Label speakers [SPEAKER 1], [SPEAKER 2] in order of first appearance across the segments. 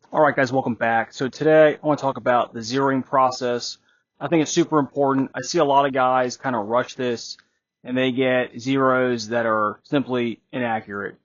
[SPEAKER 1] All right, guys, welcome back. So today I want to talk about the zeroing process. I think it's super important. I see a lot of guys kind of rush this and they get zeros that are simply inaccurate.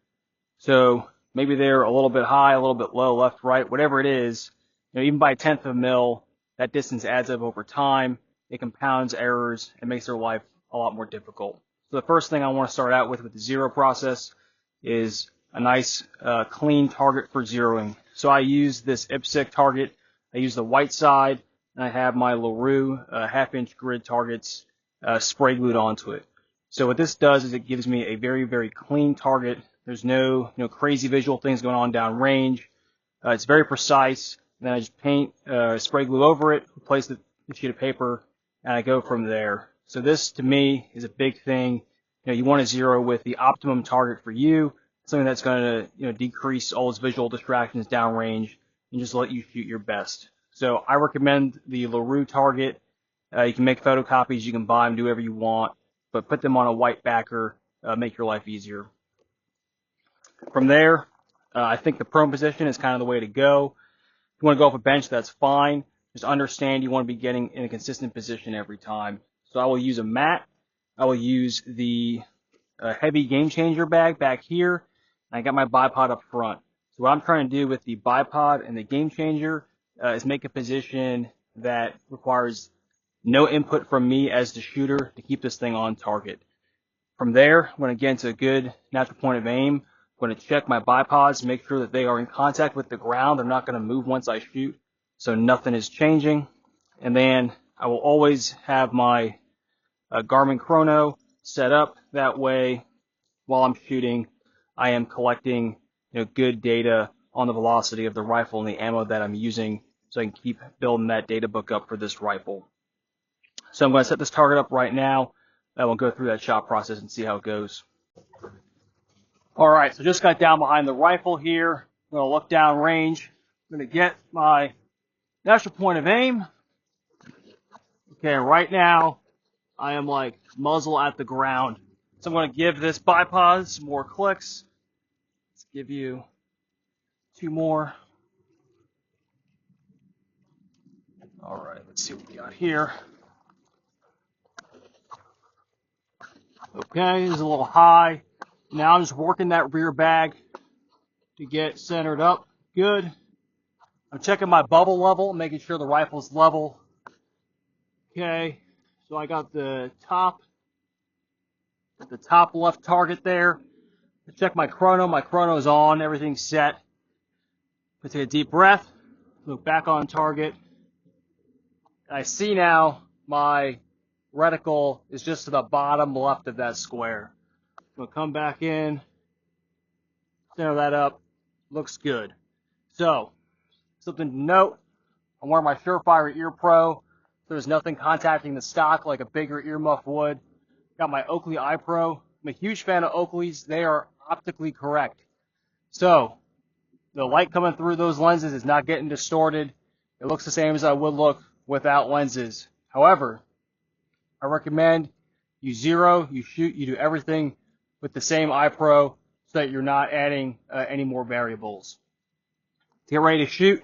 [SPEAKER 1] So maybe they're a little bit high, a little bit low, left, right, whatever it is. Even by a tenth of a mil, that distance adds up over time. It compounds errors and makes their life a lot more difficult. So the first thing I want to start out with the zero process is a nice clean target for zeroing. So I use this IPSC target. I use the white side, and I have my LaRue half-inch grid targets spray glued onto it. So what this does is it gives me a very, very clean target. There's no crazy visual things going on down range. It's very precise. And then I just paint spray glue over it, replace the sheet of paper, and I go from there. So this to me is a big thing. You want to zero with the optimum target for you, something that's going to decrease all those visual distractions downrange and just let you shoot your best. So I recommend the LaRue target. You can make photocopies, you can buy them, do whatever you want, but put them on a white backer, make your life easier. From there, I think the prone position is kind of the way to go. If you want to go off a bench, that's fine. Just understand you want to be getting in a consistent position every time. So I will use a mat. I will use the heavy game changer bag back here. And I got my bipod up front. So what I'm trying to do with the bipod and the game changer is make a position that requires no input from me as the shooter to keep this thing on target. From there, when I get into a good natural point of aim, I'm going to check my bipods, make sure that they are in contact with the ground. They're not going to move once I shoot, so nothing is changing. And then I will always have my Garmin chrono set up. That way, while I'm shooting, I am collecting good data on the velocity of the rifle and the ammo that I'm using, so I can keep building that data book up for this rifle. So I'm going to set this target up right now. I will go through that shot process and see how it goes. All right, so just got down behind the rifle here. I'm going to look down range. I'm going to get my natural point of aim. Okay, right now I am like muzzle at the ground. So I'm going to give this bipod some more clicks. Let's give you two more. All right, let's see what we got here. Okay, this is a little high. Now I'm just working that rear bag to get centered up. Good. I'm checking my bubble level, making sure the rifle's level. Okay, so I got the top left target there. I check my chrono. My chrono's on. Everything's set. I take a deep breath. Look back on target. I see now my reticle is just to the bottom left of that square. I'm going to come back in, center that up. Looks good. So, something to note, I'm wearing my Surefire Ear Pro. There's nothing contacting the stock like a bigger earmuff would. Got my Oakley Eye Pro. I'm a huge fan of Oakleys. They are optically correct. So, the light coming through those lenses is not getting distorted. It looks the same as I would look without lenses. However, I recommend you zero, you shoot, you do everything with the same eye pro so that you're not adding any more variables. To get ready to shoot,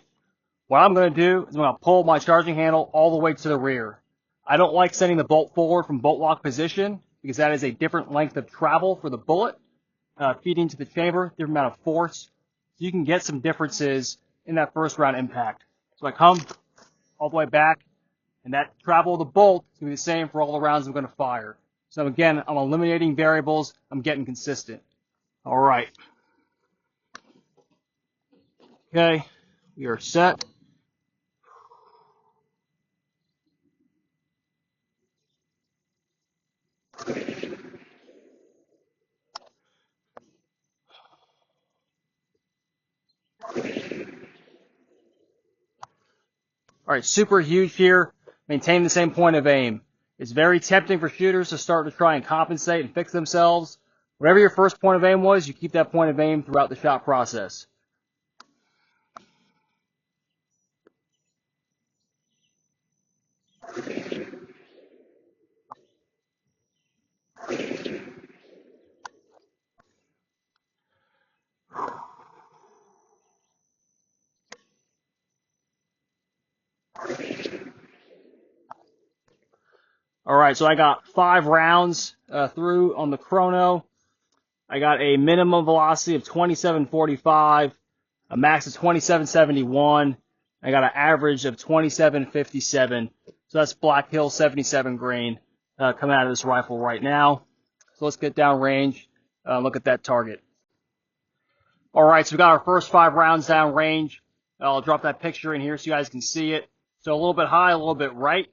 [SPEAKER 1] what I'm going to do is I'm going to pull my charging handle all the way to the rear. I don't like sending the bolt forward from bolt lock position because that is a different length of travel for the bullet feeding to the chamber, different amount of force. So you can get some differences in that first round impact. So I come all the way back, and that travel of the bolt is going to be the same for all the rounds I'm going to fire. So again, I'm eliminating variables. I'm getting consistent. All right. Okay, we are set. All right, super huge here. Maintain the same point of aim. It's very tempting for shooters to start to try and compensate and fix themselves. Whatever your first point of aim was, you keep that point of aim throughout the shot process. All right, so I got 5 rounds through on the chrono. I got a minimum velocity of 27.45, a max of 27.71. I got an average of 27.57. So that's Black Hill 77 grain coming out of this rifle right now. So let's get down range, look at that target. All right, so we got our first 5 rounds down range. I'll drop that picture in here so you guys can see it. So a little bit high, a little bit right.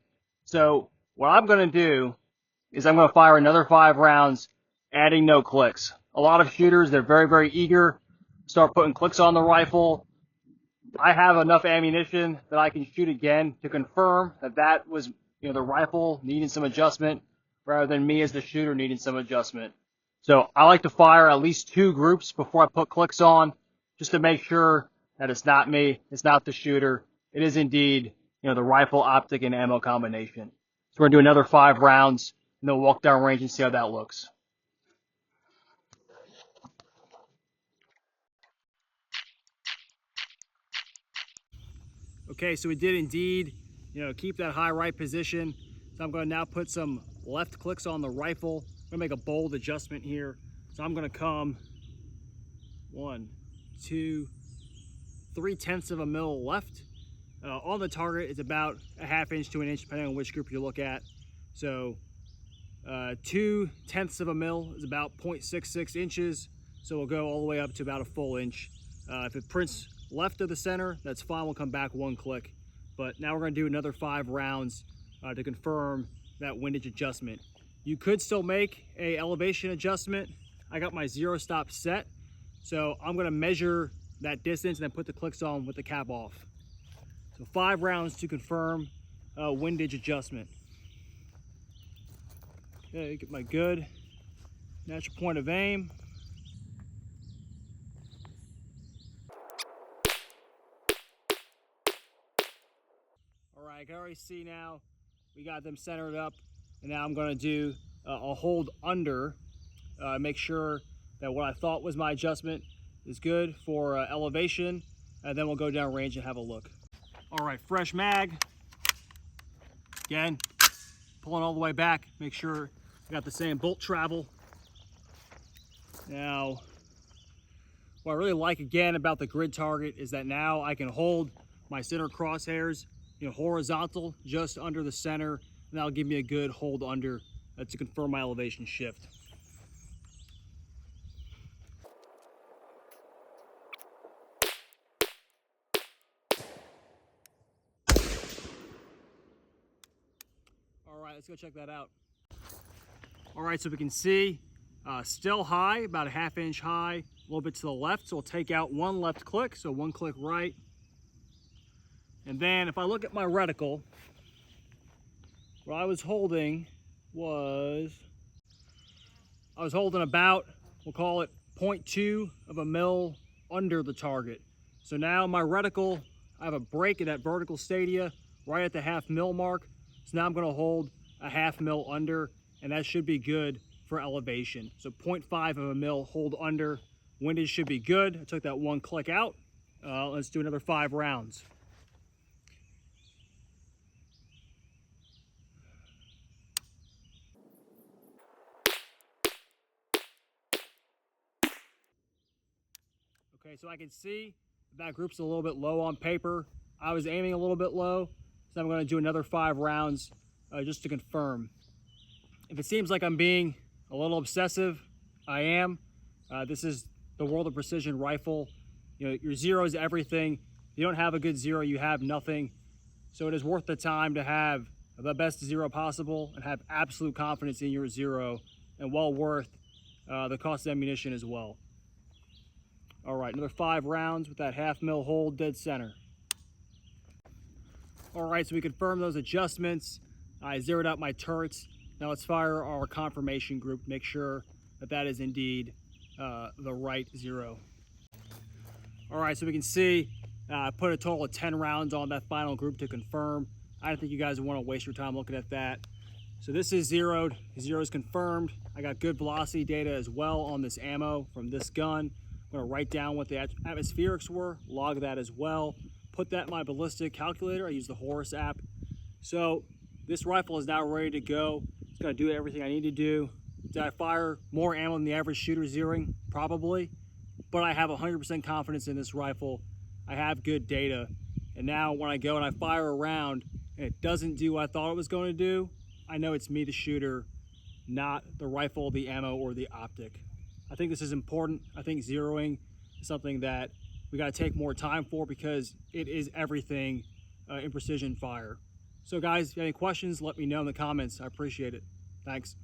[SPEAKER 1] So what I'm going to do is I'm going to fire another 5 rounds, adding no clicks. A lot of shooters, they're very, very eager to start putting clicks on the rifle. I have enough ammunition that I can shoot again to confirm that that was, the rifle needing some adjustment rather than me as the shooter needing some adjustment. So I like to fire at least 2 groups before I put clicks on, just to make sure that it's not me, it's not the shooter. It is indeed, the rifle, optic, and ammo combination. So we're going to do another 5 rounds, and then we'll walk down range and see how that looks. Okay, so we did indeed, keep that high right position. So I'm going to now put some left clicks on the rifle. I'm going to make a bold adjustment here. So I'm going to come 1, 2, 3/10 of a mil left. On the target, it's about a 1/2 inch to 1 inch, depending on which group you look at. So 2/10 of a mil is about 0.66 inches. So we'll go all the way up to about a full inch. If it prints left of the center, that's fine. We'll come back 1 click. But now we're going to do another 5 rounds to confirm that windage adjustment. You could still make a elevation adjustment. I got my 0 stop set, so I'm going to measure that distance and then put the clicks on with the cap off. So 5 rounds to confirm windage adjustment. Okay, get my good natural point of aim. All right, I can already see now we got them centered up, and now I'm going to do a hold under, make sure that what I thought was my adjustment is good for elevation, and then we'll go down range and have a look. All right, fresh mag. Again, pulling all the way back, make sure we got the same bolt travel. Now, what I really like again about the grid target is that now I can hold my center crosshairs, horizontal just under the center, and that'll give me a good hold under to confirm my elevation shift. All right, let's go check that out. All right, so we can see still high, about a 1/2 inch high, a little bit to the left. So we'll take out 1 left click, so 1 click right. And then if I look at my reticle, what I was holding was, I was holding about, we'll call it 0.2 of a mil under the target. So now my reticle, I have a break in that vertical stadia right at the 1/2 mil mark. So now I'm going to hold a 1/2 mil under, and that should be good for elevation. So 0.5 of a mil hold under. Windage should be good. I took that 1 click out. Let's do another 5 rounds. Okay, so I can see that group's a little bit low on paper. I was aiming a little bit low, so I'm going to do another 5 rounds just to confirm. If it seems like I'm being a little obsessive, I am. This is the world of precision rifle. Your zero is everything. If you don't have a good zero, you have nothing. So it is worth the time to have the best zero possible and have absolute confidence in your zero, and well worth the cost of ammunition as well. All right, another 5 rounds with that 1/2 mil hold dead center. All right, so we confirmed those adjustments. I zeroed out my turrets. Now let's fire our confirmation group, make sure that that is indeed the right zero. All right, so we can see I put a total of 10 rounds on that final group to confirm. I don't think you guys want to waste your time looking at that. So this is zeroed, zero is confirmed. I got good velocity data as well on this ammo from this gun. I'm gonna write down what the atmospherics were, log that as well, put that in my ballistic calculator. I use the Horus app. So This rifle is now ready to go. It's gonna do everything I need to do. Did I fire more ammo than the average shooter zeroing? Probably, but I have 100% confidence in this rifle. I have good data, and now when I go and I fire a round and it doesn't do what I thought it was going to do, I know it's me, the shooter, not the rifle, the ammo, or the optic. I think this is important. I think zeroing is something that we got to take more time for because it is everything in precision fire. So guys, if you have any questions, let me know in the comments. I appreciate it. Thanks.